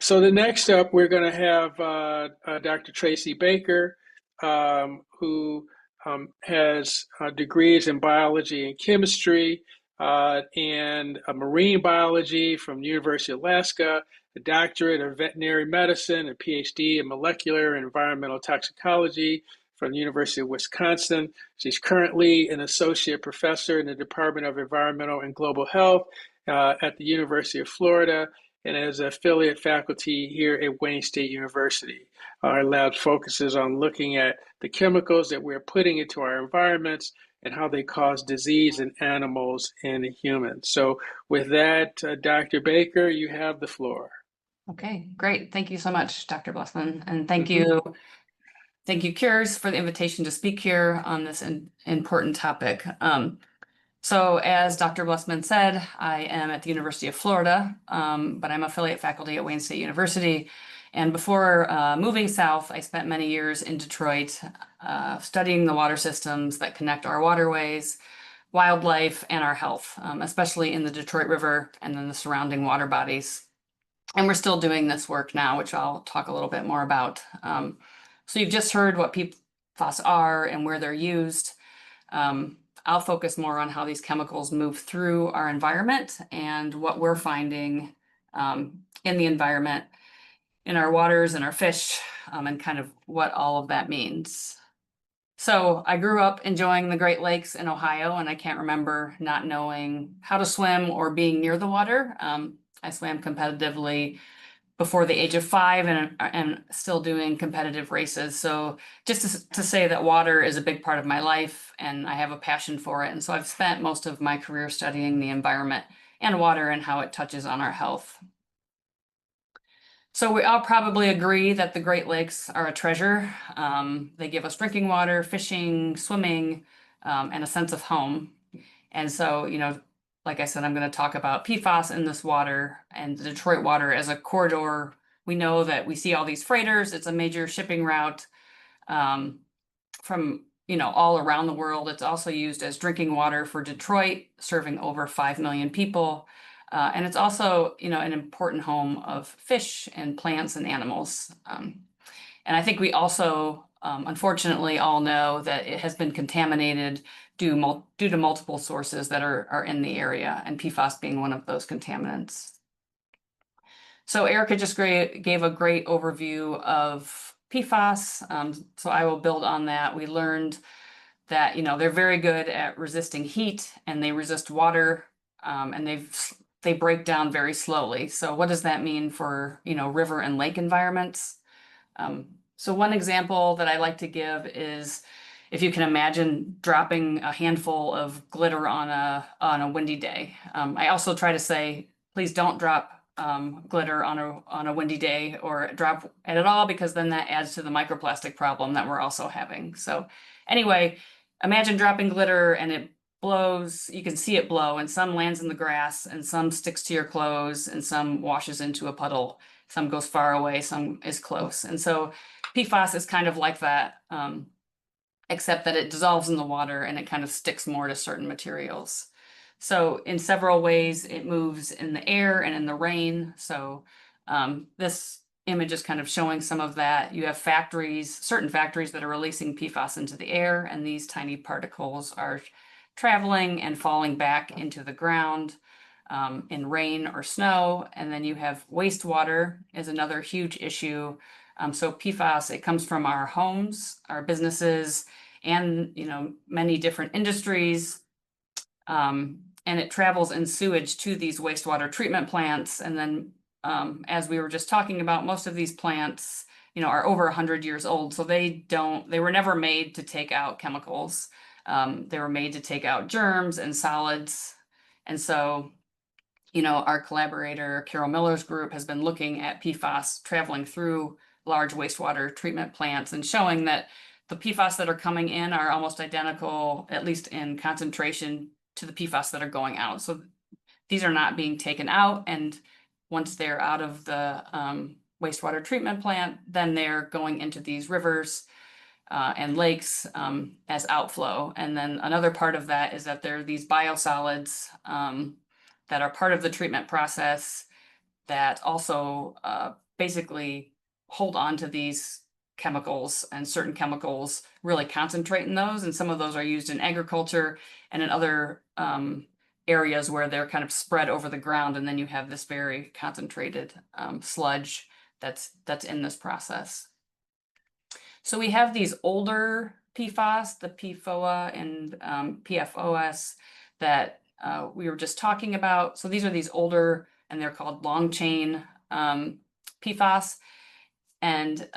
So the next up, we're going to have Dr. Tracie Baker, who has degrees in biology and chemistry and marine biology from the University of Alaska, a doctorate of veterinary medicine, a PhD in molecular and environmental toxicology from the University of Wisconsin. She's currently an associate professor in the Department of Environmental and Global Health at the University of Florida, and as affiliate faculty here at Wayne State University. Our lab focuses on looking at the chemicals that we're putting into our environments and how they cause disease in animals and in humans. So with that, Dr. Baker, you have the floor. Okay, great. Thank you so much, Dr. Blessman. And thank you, Cures, for the invitation to speak here on this important topic. So as Dr. Blessman said, I am at the University of Florida, but I'm affiliate faculty at Wayne State University. And before moving south, I spent many years in Detroit studying the water systems that connect our waterways, wildlife, and our health, especially in the Detroit River and then the surrounding water bodies. And we're still doing this work now, which I'll talk a little bit more about. So you've just heard what PFAS are and where they're used. I'll focus more on how these chemicals move through our environment and what we're finding in the environment, in our waters and our fish, and kind of what all of that means. So I grew up enjoying the Great Lakes in Ohio, and I can't remember not knowing how to swim or being near the water. I swam competitively before the age of 5 and still doing competitive races. So just to say that water is a big part of my life and I have a passion for it. And so I've spent most of my career studying the environment and water and how it touches on our health. So we all probably agree that the Great Lakes are a treasure. They give us drinking water, fishing, swimming, and a sense of home. And so, like I said, I'm going to talk about PFAS in this water and the Detroit water as a corridor. We know that we see all these freighters. It's a major shipping route from, all around the world. It's also used as drinking water for Detroit, serving over 5 million people. And it's also, an important home of fish and plants and animals. And I think we also, unfortunately, all know that it has been contaminated due to multiple sources that are in the area, and PFAS being one of those contaminants. So Erica just gave a great overview of PFAS, so I will build on that. We learned that, they're very good at resisting heat, and they resist water, and they break down very slowly. So what does that mean for, river and lake environments? So one example that I like to give is if you can imagine dropping a handful of glitter on a windy day. I also try to say, please don't drop glitter on a windy day or drop it at all, because then that adds to the microplastic problem that we're also having. So anyway, imagine dropping glitter and it blows. You can see it blow, and some lands in the grass, and some sticks to your clothes, and some washes into a puddle. Some goes far away, some is close. And so PFAS is kind of like that, except that it dissolves in the water and it kind of sticks more to certain materials. So in several ways, it moves in the air and in the rain. So this image is kind of showing some of that. You have certain factories that are releasing PFAS into the air, and these tiny particles are traveling and falling back into the ground in rain or snow. And then you have wastewater is another huge issue. So PFAS, it comes from our homes, our businesses, and many different industries. And it travels in sewage to these wastewater treatment plants. And then as we were just talking about, most of these plants, are over 100 years old. So they were never made to take out chemicals. They were made to take out germs and solids. And so, our collaborator, Carol Miller's group, has been looking at PFAS traveling through large wastewater treatment plants and showing that the PFAS that are coming in are almost identical, at least in concentration, to the PFAS that are going out. So these are not being taken out, and once they're out of the wastewater treatment plant, then they're going into these rivers and lakes as outflow. And then another part of that is that there are these biosolids that are part of the treatment process that also basically hold on to these chemicals, and certain chemicals really concentrate in those. And some of those are used in agriculture and in other areas where they're kind of spread over the ground. And then you have this very concentrated sludge that's in this process. So we have these older PFAS, the PFOA and PFOS that we were just talking about. So these are these older, and they're called long chain PFAS, and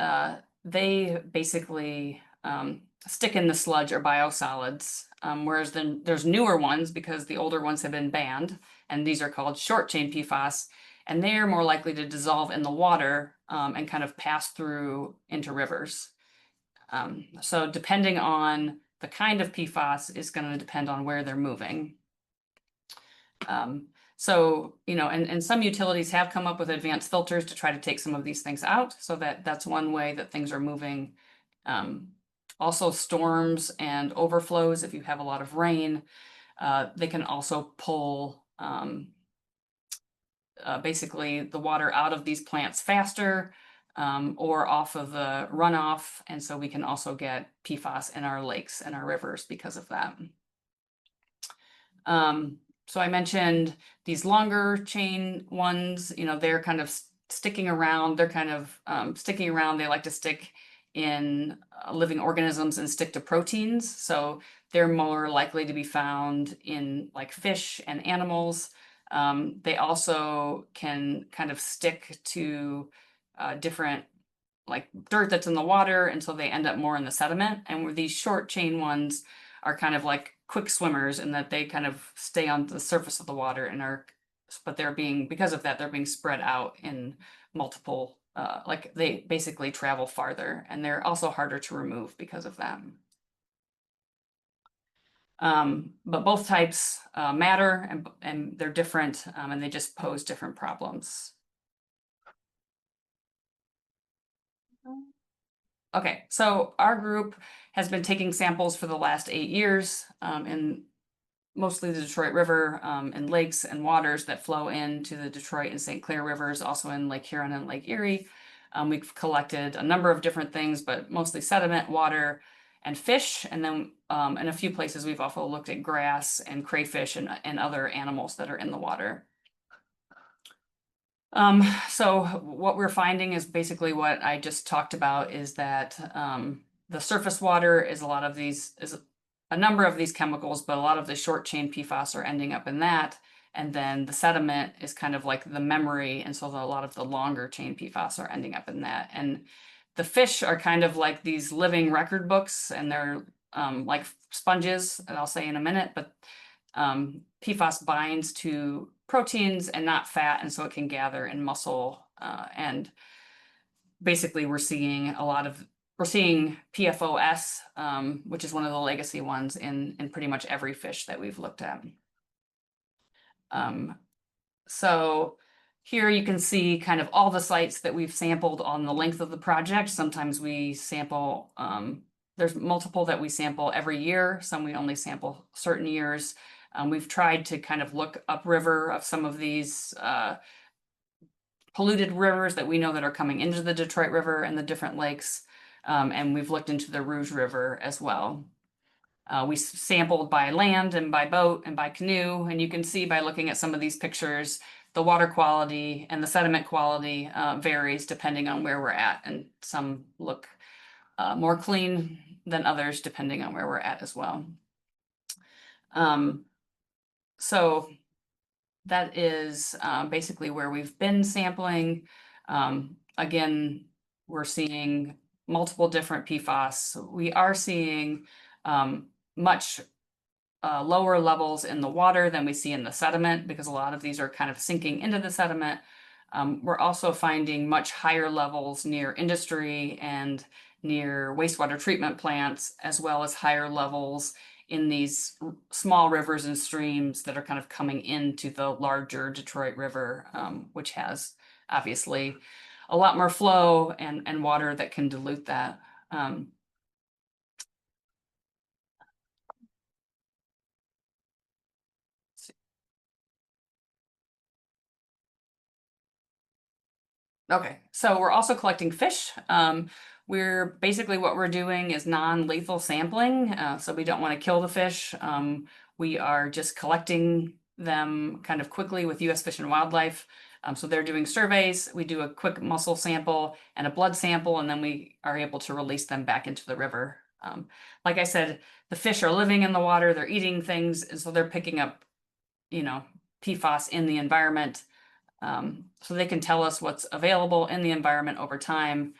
they basically stick in the sludge or biosolids, whereas then there's newer ones because the older ones have been banned, and these are called short chain PFAS, and they are more likely to dissolve in the water and kind of pass through into rivers. So depending on the kind of PFAS is going to depend on where they're moving. So, you know, and some utilities have come up with advanced filters to try to take some of these things out. So that's one way that things are moving. Also storms and overflows, if you have a lot of rain, they can also pull basically the water out of these plants faster or off of the runoff. And so we can also get PFAS in our lakes and our rivers because of that. So I mentioned these longer chain ones, you know, they're kind of sticking around. They're kind of sticking around. They like to stick in living organisms and stick to proteins. So they're more likely to be found in like fish and animals. They also can kind of stick to different like dirt that's in the water, and so they end up more in the sediment. And where these short chain ones are kind of like quick swimmers in that they kind of stay on the surface of the water and are, but they're being, because of that, they're being spread out in multiple, like they basically travel farther, and they're also harder to remove because of that. But both types matter, and they're different, and they just pose different problems. Okay, so our group has been taking samples for the last 8 years in mostly the Detroit River and lakes and waters that flow into the Detroit and St. Clair rivers, also in Lake Huron and Lake Erie. We've collected a number of different things, but mostly sediment, water, and fish. And then in a few places, we've also looked at grass and crayfish and other animals that are in the water. So what we're finding is basically what I just talked about, is that the surface water is a number of these chemicals, but a lot of the short chain PFAS are ending up in that. And then the sediment is kind of like the memory. And so a lot of the longer chain PFAS are ending up in that. And the fish are kind of like these living record books, and they're like sponges, and I'll say in a minute, but PFAS binds to proteins and not fat, and so it can gather in muscle. And basically we're seeing PFOS, which is one of the legacy ones in pretty much every fish that we've looked at. So here you can see kind of all the sites that we've sampled on the length of the project. Sometimes we sample, there's multiple that we sample every year. Some we only sample certain years. We've tried to kind of look upriver of some of these polluted rivers that we know that are coming into the Detroit River and the different lakes. And we've looked into the Rouge River as well. We sampled by land and by boat and by canoe, and you can see by looking at some of these pictures, the water quality and the sediment quality varies depending on where we're at, and some look more clean than others depending on where we're at as well. So that is basically where we've been sampling. Again, we're seeing multiple different PFAS. We are seeing much lower levels in the water than we see in the sediment, because a lot of these are kind of sinking into the sediment. We're also finding much higher levels near industry and near wastewater treatment plants, as well as higher levels in these small rivers and streams that are kind of coming into the larger Detroit River, which has obviously a lot more flow and water that can dilute that. Okay, so we're also collecting fish. We're basically what we're doing is non-lethal sampling, so we don't want to kill the fish. We are just collecting them kind of quickly with U.S. Fish and Wildlife. So they're doing surveys. We do a quick muscle sample and a blood sample, and then we are able to release them back into the river. Like I said, the fish are living in the water, they're eating things, and so they're picking up, PFAS in the environment. So they can tell us what's available in the environment over time.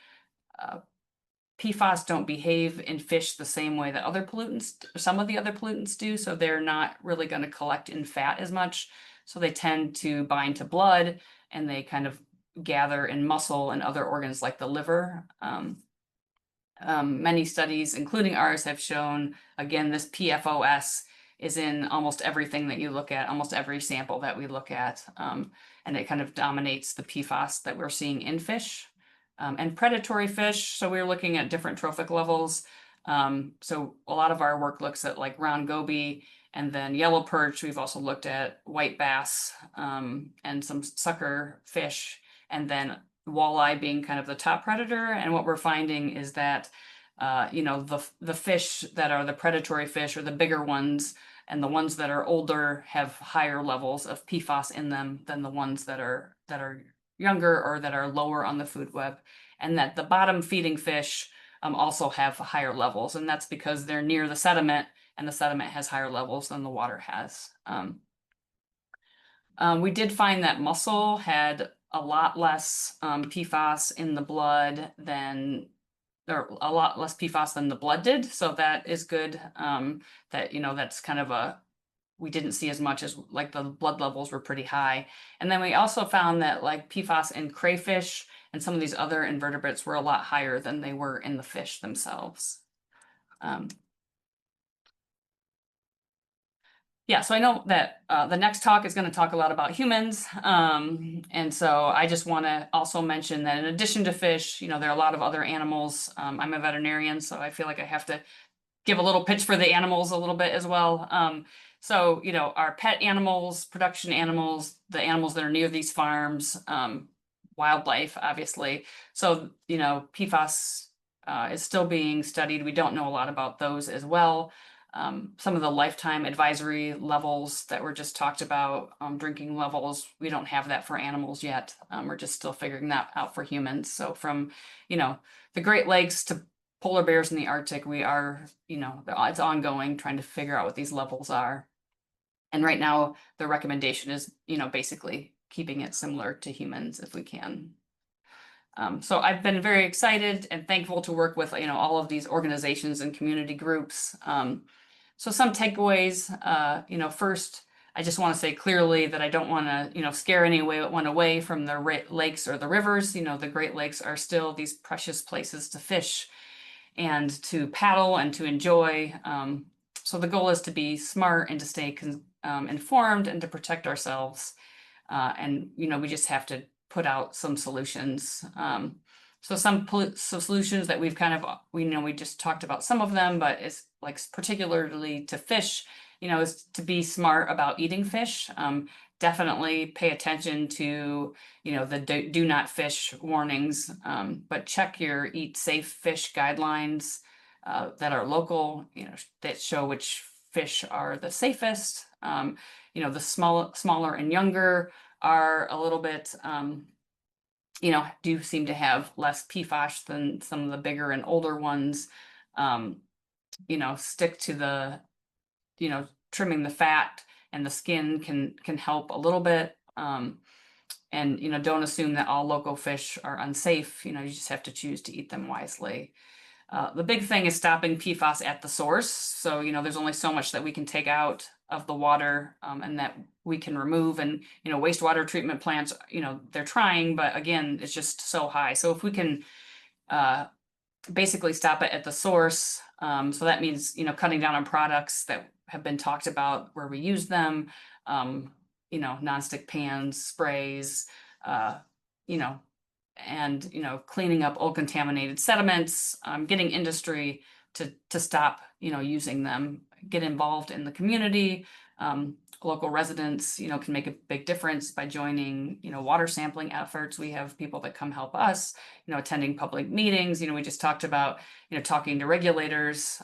PFAS don't behave in fish the same way that other pollutants, some of the other pollutants do, so they're not really going to collect in fat as much. So they tend to bind to blood, and they kind of gather in muscle and other organs like the liver. Many studies, including ours, have shown, again, this PFOS is in almost everything that you look at, almost every sample that we look at. And it kind of dominates the PFAS that we're seeing in fish. And predatory fish, so we're looking at different trophic levels. So a lot of our work looks at like round goby and then yellow perch. We've also looked at white bass and some sucker fish, and then walleye being kind of the top predator. And what we're finding is that, the fish that are the predatory fish, or the bigger ones, and the ones that are older have higher levels of PFAS in them than the ones that are younger or that are lower on the food web. And that the bottom feeding fish also have higher levels, and that's because they're near the sediment, and the sediment has higher levels than the water has. We did find that mussel had a lot less PFAS in the blood than, or a lot less PFAS than the blood did. So that is good. That's kind of we didn't see as much, as like the blood levels were pretty high. And then we also found that like PFAS in crayfish and some of these other invertebrates were a lot higher than they were in the fish themselves. Yeah, so I know that the next talk is going to talk a lot about humans. And so I just want to also mention that in addition to fish, there are a lot of other animals. I'm a veterinarian, so I feel like I have to give a little pitch for the animals a little bit as well. So, our pet animals, production animals, the animals that are near these farms, wildlife, obviously. So, PFAS is still being studied. We don't know a lot about those as well. Some of the lifetime advisory levels that were just talked about, drinking levels, we don't have that for animals yet. We're just still figuring that out for humans. So from, the Great Lakes to polar bears in the Arctic, we are, it's ongoing, trying to figure out what these levels are. And right now, the recommendation is, basically keeping it similar to humans if we can. So I've been very excited and thankful to work with, all of these organizations and community groups. So some takeaways, first, I just want to say clearly that I don't want to, scare anyone away from the lakes or the rivers. The Great Lakes are still these precious places to fish and to paddle and to enjoy. So the goal is to be smart and to stay informed and to protect ourselves. And, we just have to put out some solutions. So some solutions that we've kind of, we just talked about some of them, but it's like particularly to fish, is to be smart about eating fish. Definitely pay attention to, the do not fish warnings, but check your eat safe fish guidelines that are local, that show which fish are the safest. The smaller and younger are a little bit, do seem to have less PFAS than some of the bigger and older ones. Stick to the, trimming the fat, and the skin can help a little bit. And, don't assume that all local fish are unsafe. You just have to choose to eat them wisely. The big thing is stopping PFAS at the source. So, there's only so much that we can take out of the water, and that we can remove. And, wastewater treatment plants, they're trying, but again, it's just so high. So if we can basically stop it at the source, so that means, cutting down on products that have been talked about where we use them, nonstick pans, sprays, and cleaning up old contaminated sediments, getting industry to stop using them, get involved in the community. local residents, can make a big difference by joining, water sampling efforts. We have people that come help us, attending public meetings. We just talked about, talking to regulators,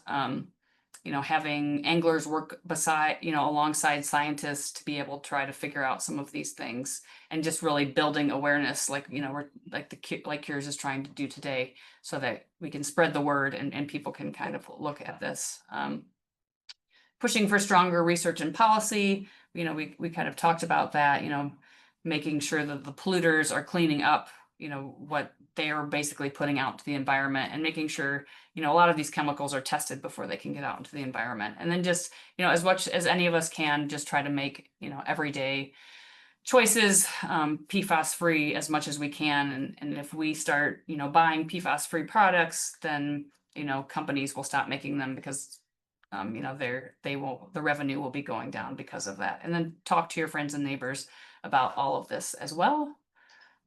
having anglers work beside, alongside scientists to be able to try to figure out some of these things, and just really building awareness, like, we're like Cures is trying to do today, so that we can spread the word and people can kind of look at this. Pushing for stronger research and policy, we kind of talked about that, making sure that the polluters are cleaning up, what they are basically putting out to the environment, and making sure, a lot of these chemicals are tested before they can get out into the environment. And then just, as much as any of us can, just try to make, everyday choices, PFAS free as much as we can. And if we start, buying PFAS free products, then, companies will stop making them, because the revenue will be going down because of that. And then talk to your friends and neighbors about all of this as well.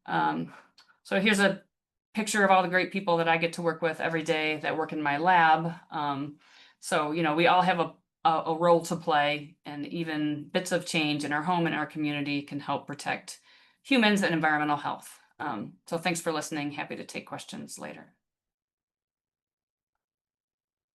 So here's a picture of all the great people that I get to work with every day that work in my lab. So, we all have a role to play, and even bits of change in our home and our community can help protect humans and environmental health. So thanks for listening. Happy to take questions later.